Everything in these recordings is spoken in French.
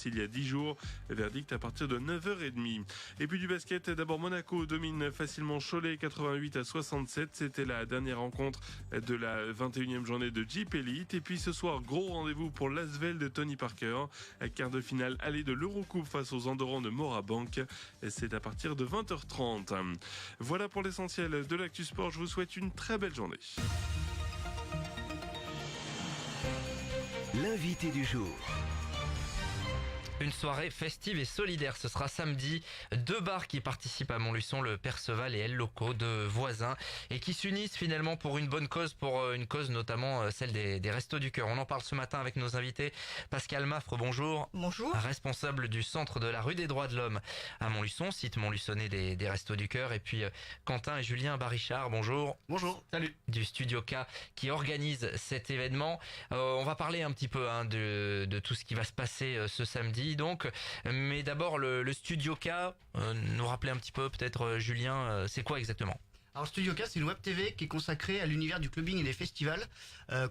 il y a 10 jours. Verdict à partir de 9h30. Et puis du basket, d'abord Monaco domine facilement Cholet 88-67. C'était la dernière rencontre de la 21e journée de Jeep Elite. Et puis ce soir, gros rendez-vous pour l'Asvel de Tony Parker. Quart de finale aller de l'Eurocoupe face aux Andorrans de Morabank. C'est à partir de 20h30. Voilà pour l'essentiel de l'Actu Sport. Je vous souhaite une très belle journée. L'invité du jour. Une soirée festive et solidaire, ce sera samedi. 2 bars qui participent à Montluçon, le Perceval et El Loco, 2 voisins, et qui s'unissent finalement pour une bonne cause, pour une cause notamment celle des Restos du Cœur. On en parle ce matin avec nos invités. Pascal Maffre, bonjour. Bonjour. Responsable du centre de la rue des Droits de l'Homme à Montluçon, site montluçonnais des Restos du Cœur. Et puis Quentin et Julien Barichard, bonjour. Bonjour. Salut. Du Studio K qui organise cet événement. On va parler un petit peu de tout ce qui va se passer ce samedi. Donc, mais d'abord le Studio K, nous rappeler un petit peu peut-être Julien, c'est quoi exactement ? Alors Studio K, c'est une web TV qui est consacrée à l'univers du clubbing et des festivals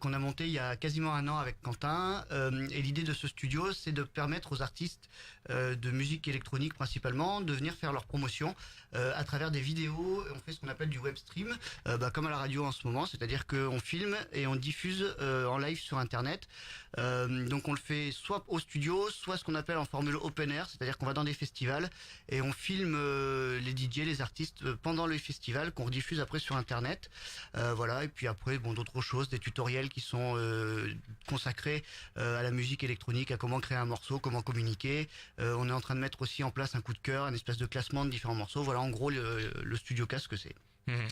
qu'on a monté il y a quasiment un an avec Quentin. Et l'idée de ce studio, c'est de permettre aux artistes de musique électronique principalement de venir faire leur promotion à travers des vidéos. On fait ce qu'on appelle du web stream, comme à la radio en ce moment, c'est-à-dire qu'on filme et on diffuse en live sur Internet. Donc on le fait soit au studio, soit ce qu'on appelle en formule open air, c'est-à-dire qu'on va dans des festivals et on filme les DJ, les artistes pendant les festivals qu'on diffuse après sur Internet. Voilà, et puis après d'autres choses, des tutoriels qui sont consacrés à la musique électronique, à comment créer un morceau, comment communiquer. On est en train de mettre aussi en place un coup de cœur, un espèce de classement de différents morceaux. Voilà en gros le Studio K, ce que c'est.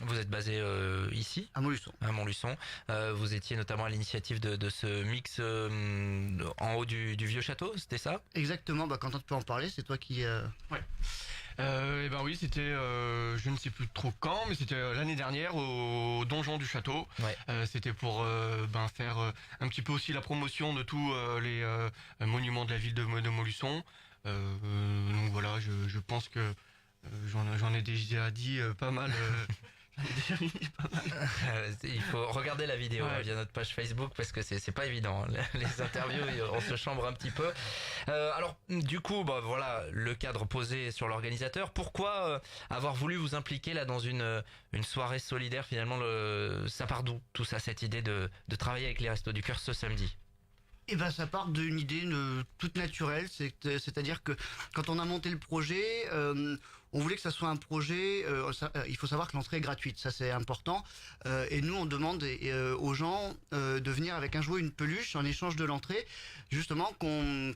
Vous êtes basé ici à Montluçon. À Montluçon. Vous étiez notamment à l'initiative de ce mix en haut du vieux château, c'était ça ? Exactement, Quentin, tu peux en parler, c'est toi qui... Ouais. Et ben oui, c'était je ne sais plus trop quand, mais c'était l'année dernière au donjon du château. Ouais. C'était pour faire un petit peu aussi la promotion de tous les monuments de la ville de Montluçon. Donc voilà, je pense que j'en ai déjà dit pas mal. Il faut regarder la vidéo via notre page Facebook parce que c'est pas évident. Les interviews, on se chambre un petit peu. Alors, du coup, voilà le cadre posé sur l'organisateur. Pourquoi avoir voulu vous impliquer là dans une soirée solidaire finalement ça part d'où tout ça, cette idée de travailler avec les Restos du Cœur ce samedi ? Et ça part d'une idée toute naturelle, c'est-à-dire que quand on a monté le projet, on voulait que ça soit un projet. Il faut savoir que l'entrée est gratuite, ça c'est important. Et nous on demande aux gens de venir avec un jouet, une peluche en échange de l'entrée, justement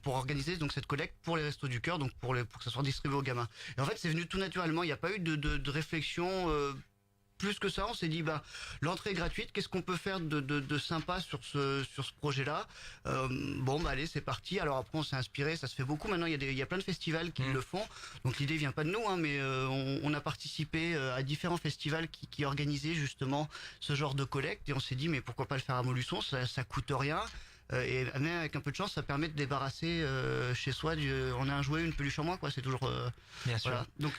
pour organiser donc cette collecte pour les Restos du Cœur, donc pour que ça soit distribué aux gamins. Et en fait c'est venu tout naturellement. Il n'y a pas eu de réflexion. Plus que ça, on s'est dit l'entrée est gratuite, qu'est-ce qu'on peut faire de sympa sur ce projet-là. Allez, c'est parti. Alors après on s'est inspiré, ça se fait beaucoup maintenant, il y a plein de festivals qui le font. Donc l'idée vient pas de nous mais on a participé à différents festivals qui organisaient justement ce genre de collecte et on s'est dit mais pourquoi pas le faire à Montluçon, ça coûte rien. Et même avec un peu de chance, ça permet de débarrasser chez soi on a un jouet, une peluche en moins, quoi. C'est toujours bien sûr. Voilà. Donc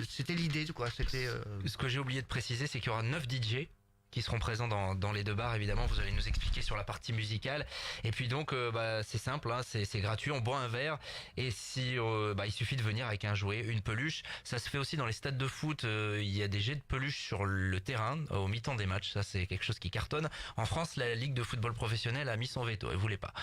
c'était l'idée, quoi. C'était. Ce que j'ai oublié de préciser, c'est qu'il y aura 9 DJ qui seront présents dans les 2 bars, évidemment. Vous allez nous expliquer sur la partie musicale. Et puis donc, c'est simple, c'est gratuit. On boit un verre et si il suffit de venir avec un jouet, une peluche. Ça se fait aussi dans les stades de foot. Il y a des jets de peluche sur le terrain au mi-temps des matchs. Ça, c'est quelque chose qui cartonne. En France, la Ligue de football professionnel a mis son veto. Elle voulait pas.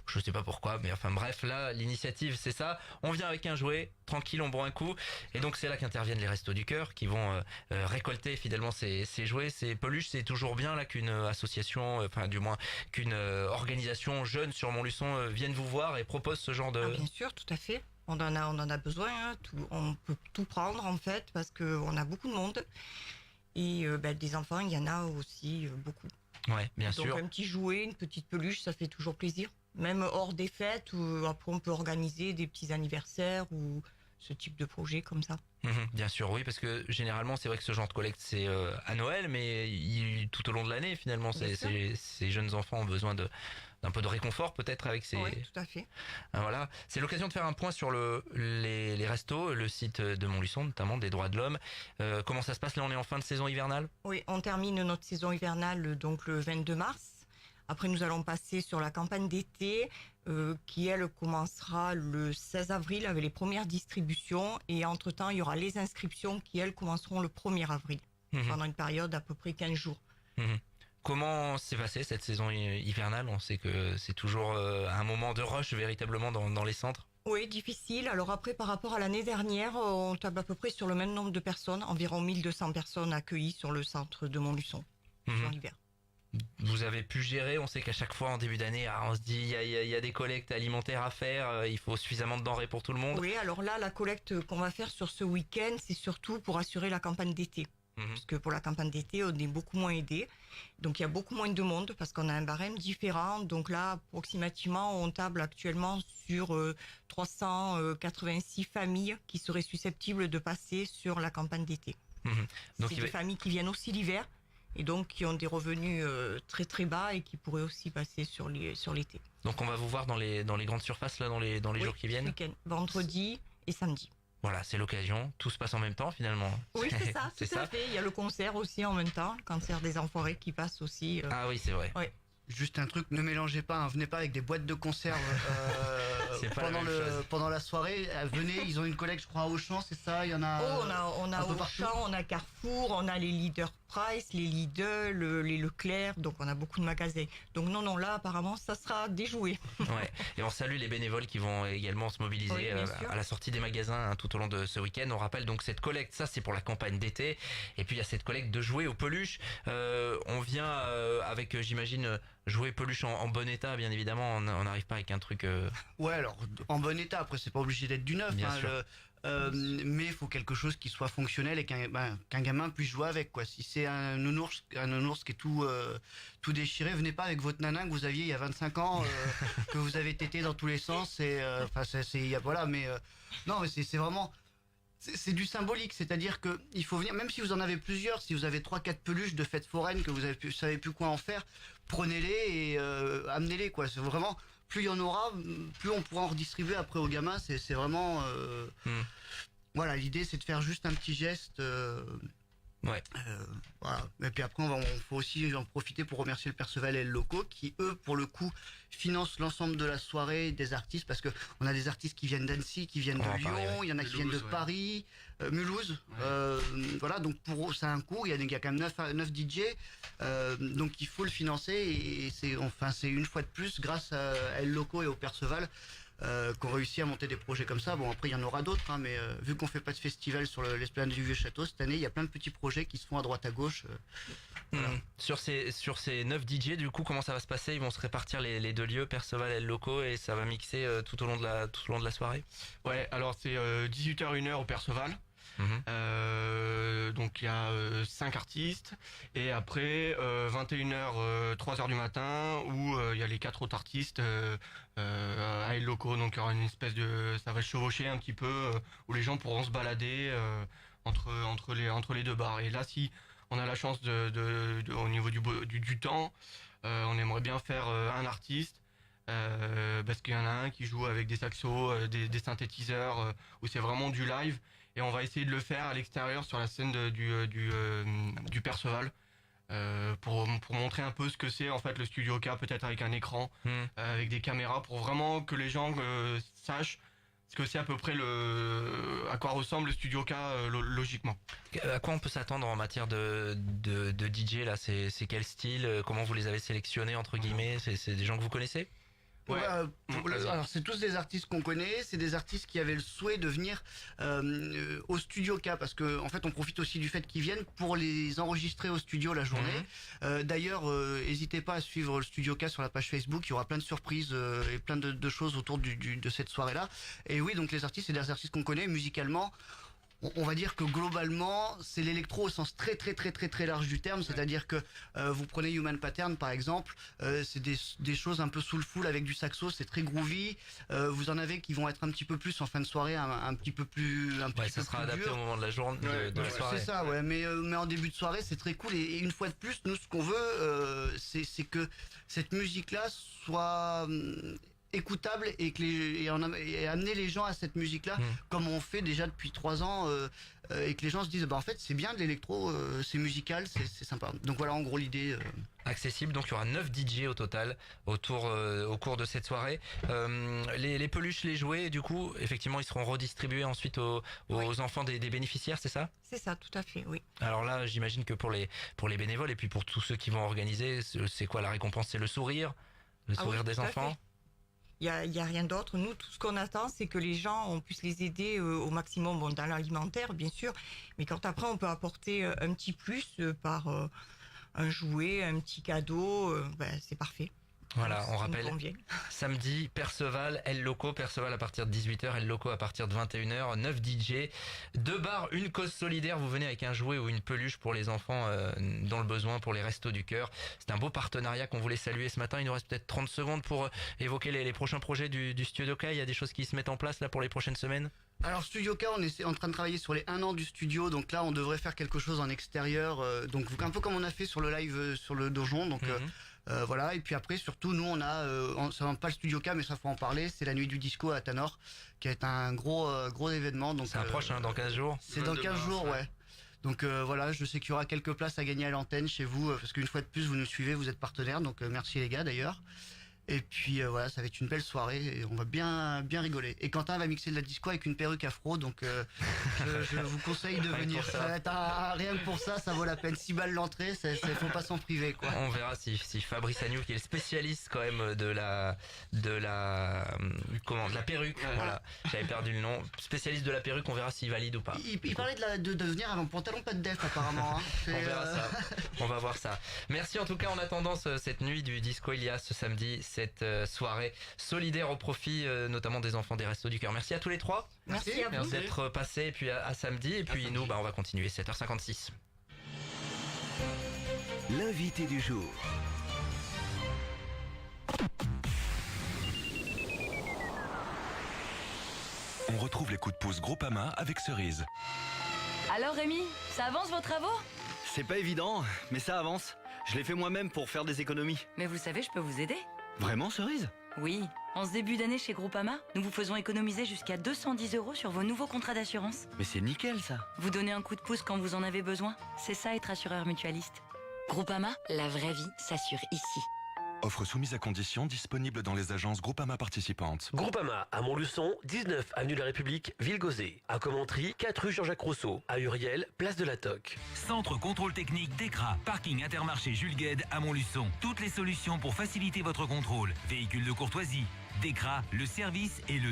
Je sais pas pourquoi, mais enfin bref, là, l'initiative, c'est ça. On vient avec un jouet, tranquille, on boit un coup. Et donc, c'est là qu'interviennent les Restos du Cœur qui vont récolter fidèlement ces jouets, ces peluches. C'est toujours bien là qu'une association, du moins qu'une organisation jeune sur Montluçon vienne vous voir et propose ce genre de... Bien sûr, tout à fait. On en a besoin. On peut tout prendre en fait parce que on a beaucoup de monde et des enfants, il y en a aussi beaucoup. Ouais, bien sûr. Donc un petit jouet, une petite peluche, ça fait toujours plaisir. Même hors des fêtes, après on peut organiser des petits anniversaires ou ce type de projet comme ça. Bien sûr, oui, parce que généralement c'est vrai que ce genre de collecte c'est à Noël, mais tout au long de l'année finalement, ces jeunes enfants ont besoin d'un peu de réconfort peut-être avec ces... Oui, tout à fait. Voilà, c'est l'occasion de faire un point sur les restos, le site de Montluçon, notamment des Droits de l'Homme. Comment ça se passe là? On est en fin de saison hivernale? Oui, on termine notre saison hivernale donc le 22 mars. Après, nous allons passer sur la campagne d'été, qui elle commencera le 16 avril avec les premières distributions. Et entre-temps, il y aura les inscriptions qui elles commenceront le 1er avril, pendant une période d'à peu près 15 jours. Comment s'est passée cette saison hivernale? On sait que c'est toujours un moment de rush véritablement dans les centres. Oui, difficile. Alors après, par rapport à l'année dernière, on table à peu près sur le même nombre de personnes, environ 1200 personnes accueillies sur le centre de Montluçon, sur l'hiver. Vous avez pu gérer, on sait qu'à chaque fois en début d'année, on se dit il y a des collectes alimentaires à faire, il faut suffisamment de denrées pour tout le monde. Oui, alors là, la collecte qu'on va faire sur ce week-end, c'est surtout pour assurer la campagne d'été. Parce que pour la campagne d'été, on est beaucoup moins aidé. Donc il y a beaucoup moins de monde parce qu'on a un barème différent. Donc là, approximativement, on table actuellement sur 386 familles qui seraient susceptibles de passer sur la campagne d'été. Donc c'est des familles qui viennent aussi l'hiver et donc qui ont des revenus très très bas et qui pourraient aussi passer sur l'été. Donc on va vous voir dans les grandes surfaces là dans les jours qui viennent. Week-end, vendredi et samedi. Voilà, c'est l'occasion. Tout se passe en même temps finalement. Oui, c'est ça, tout à fait. Il y a le concert aussi en même temps, le concert des Enfoirés qui passe aussi. Ah oui, c'est vrai. Ouais. Juste un truc, ne mélangez pas, venez pas avec des boîtes de conserve pendant la soirée. Venez, ils ont une collecte, je crois, à Auchan, c'est ça? Il y en a. On a Auchan, on a Carrefour, on a les Leader Price, les Lidl, les Leclerc, donc on a beaucoup de magasins. Donc non, là apparemment ça sera déjoué. Ouais. Et on salue les bénévoles qui vont également se mobiliser à la sortie des magasins tout au long de ce week-end. On rappelle donc cette collecte, ça c'est pour la campagne d'été. Et puis il y a cette collecte de jouets aux peluches. On vient avec, j'imagine, jouets peluches en bon état, bien évidemment. On n'arrive pas avec un truc. Ouais, alors en bon état. Après, c'est pas obligé d'être du neuf. Bien sûr. Mais il faut quelque chose qui soit fonctionnel et qu'un gamin puisse jouer avec, quoi. Si c'est un nounours qui est tout déchiré, venez pas avec votre nanin que vous aviez il y a 25 ans, que vous avez tété dans tous les sens. Voilà, mais non, mais c'est vraiment. C'est du symbolique, c'est-à-dire que il faut venir, même si vous en avez plusieurs, si vous avez 3-4 peluches de fêtes foraines que vous savez plus quoi en faire, prenez-les et amenez-les, quoi. C'est vraiment, plus il y en aura, plus on pourra en redistribuer après aux gamins. C'est vraiment voilà, l'idée c'est de faire juste un petit geste. Ouais. Voilà. Et puis après, on faut aussi en profiter pour remercier le Perceval et le locaux qui, eux, pour le coup, financent l'ensemble de la soirée des artistes, parce que on a des artistes qui viennent d'Annecy, qui viennent de Lyon, il y en a qui viennent de Paris, Mulhouse. Voilà, donc pour eux, ça a un coût. Il y a quand même 9 DJ, donc il faut le financer et c'est une fois de plus grâce à El Loco et au Perceval qu'on réussit à monter des projets comme ça. Bon, après il y en aura d'autres, mais vu qu'on fait pas de festival sur l'esplanade du Vieux Château cette année, il y a plein de petits projets qui se font à droite à gauche. Voilà. Sur ces 9 DJ, du coup, comment ça va se passer? Ils vont se répartir les deux lieux, Perceval et le Loco, et ça va mixer tout au long de la soirée? Ouais, alors c'est 18h 1h au Perceval. Donc il y a 5 artistes et après 21h 3h du matin où il y a les 4 autres artistes à El Loco, donc il y aura une espèce de, ça va chevaucher un petit peu où les gens pourront se balader entre les deux bars. Et là, si on a la chance au niveau du temps, on aimerait bien faire un artiste parce qu'il y en a un qui joue avec des saxos, des synthétiseurs où c'est vraiment du live. Et on va essayer de le faire à l'extérieur sur la scène du Perceval pour montrer un peu ce que c'est en fait le Studio K, peut-être avec un écran, avec des caméras, pour vraiment que les gens sachent ce que c'est à peu près à quoi ressemble le Studio K logiquement. À quoi on peut s'attendre en matière de DJ là? C'est quel style? Comment vous les avez sélectionnés entre guillemets? C'est des gens que vous connaissez? Ouais. Alors c'est tous des artistes qu'on connaît, c'est des artistes qui avaient le souhait de venir au Studio K, parce que en fait on profite aussi du fait qu'ils viennent pour les enregistrer au studio la journée. D'ailleurs, n'hésitez pas à suivre le Studio K sur la page Facebook, il y aura plein de surprises et plein de choses autour de cette soirée-là. Et oui, donc les artistes, c'est des artistes qu'on connaît musicalement. On va dire que globalement, c'est l'électro au sens très très très très très large du terme, c'est-à-dire que vous prenez Human Pattern par exemple, c'est des choses un peu soulful avec du saxo, c'est très groovy. Vous en avez qui vont être un petit peu plus en fin de soirée, un petit peu plus ça sera adapté dur. au moment de la journée de la soirée. C'est ça, ouais, mais en début de soirée, c'est très cool. Et une fois de plus, nous, ce qu'on veut, c'est que cette musique-là soit écoutable et amener les gens à cette musique-là, comme on fait déjà depuis 3 ans, et que les gens se disent, en fait, c'est bien de l'électro, c'est musical, c'est sympa. Donc voilà, en gros, l'idée. Accessible, donc il y aura 9 DJ au total au cours de cette soirée. Les peluches, les jouets, du coup, effectivement, ils seront redistribués ensuite aux enfants des bénéficiaires, c'est ça? C'est ça, tout à fait, oui. Alors là, j'imagine que pour les bénévoles et puis pour tous ceux qui vont organiser, c'est quoi la récompense? C'est le sourire des enfants? Il y a rien d'autre. Nous, tout ce qu'on attend, c'est que les gens, on puisse les aider au maximum, dans l'alimentaire, bien sûr, mais quand après, on peut apporter un petit plus par un jouet, un petit cadeau, c'est parfait. Voilà, on rappelle, samedi, Perceval, El Loco, Perceval à partir de 18h, El Loco à partir de 21h, 9 DJ, 2 bars, une cause solidaire, vous venez avec un jouet ou une peluche pour les enfants dans le besoin, pour les Restos du Cœur. C'est un beau partenariat qu'on voulait saluer ce matin. Il nous reste peut-être 30 secondes pour évoquer les prochains projets du Studio K. Il y a des choses qui se mettent en place là pour les prochaines semaines? Alors Studio K, on est en train de travailler sur les 1 an du studio, donc là on devrait faire quelque chose en extérieur, donc un peu comme on a fait sur le live sur le donjon, donc voilà. Et puis après surtout nous on a, ça va pas le Studio K mais ça faut en parler, c'est la nuit du disco à Tanor, qui est un gros événement. Donc c'est un proche, dans 15 jours. C'est dans 15 jours, ouais. Donc voilà, je sais qu'il y aura quelques places à gagner à l'antenne chez vous, parce qu'une fois de plus vous nous suivez, vous êtes partenaires, donc merci les gars d'ailleurs. Et puis voilà, ça va être une belle soirée et on va bien rigoler. Et Quentin va mixer de la disco avec une perruque afro, donc je vous conseille de venir. Ça va être rien que pour ça, ça vaut la peine. 6 balles l'entrée, faut pas s'en priver, quoi. On verra si Fabrice Agnew, qui est le spécialiste quand même de la perruque. Voilà, j'avais perdu le nom. Spécialiste de la perruque, on verra s'il valide ou pas. Il parlait de venir avec un pantalon pas de def apparemment. Hein. On verra ça. On va voir ça. Merci en tout cas en attendant cette nuit du disco. Il y a ce samedi cette soirée solidaire au profit notamment des enfants des Restos du Cœur. Merci à tous les trois. Merci à vous d'être passés et puis à samedi. Et puis nous, on va continuer 7h56. L'invité du jour. On retrouve les coups de pouce Groupama avec Cerise. Alors Rémi, ça avance vos travaux? C'est pas évident, mais ça avance. Je l'ai fait moi-même pour faire des économies. Mais vous savez, je peux vous aider. Vraiment, Cerise? Oui. En ce début d'année chez Groupama, nous vous faisons économiser jusqu'à 210 € sur vos nouveaux contrats d'assurance. Mais c'est nickel ça. Vous donnez un coup de pouce quand vous en avez besoin. C'est ça être assureur mutualiste. Groupama, la vraie vie s'assure ici. Offre soumise à condition, disponible dans les agences Groupama participantes. Groupama à Montluçon, 19 avenue de la République, Ville-Gauzée. À Commentry, 4 rue Jean-Jacques Rousseau. À Uriel, place de la Toque. Centre contrôle technique DECRA. Parking Intermarché Jules Guesde à Montluçon. Toutes les solutions pour faciliter votre contrôle. Véhicules de courtoisie. DECRA, le service et le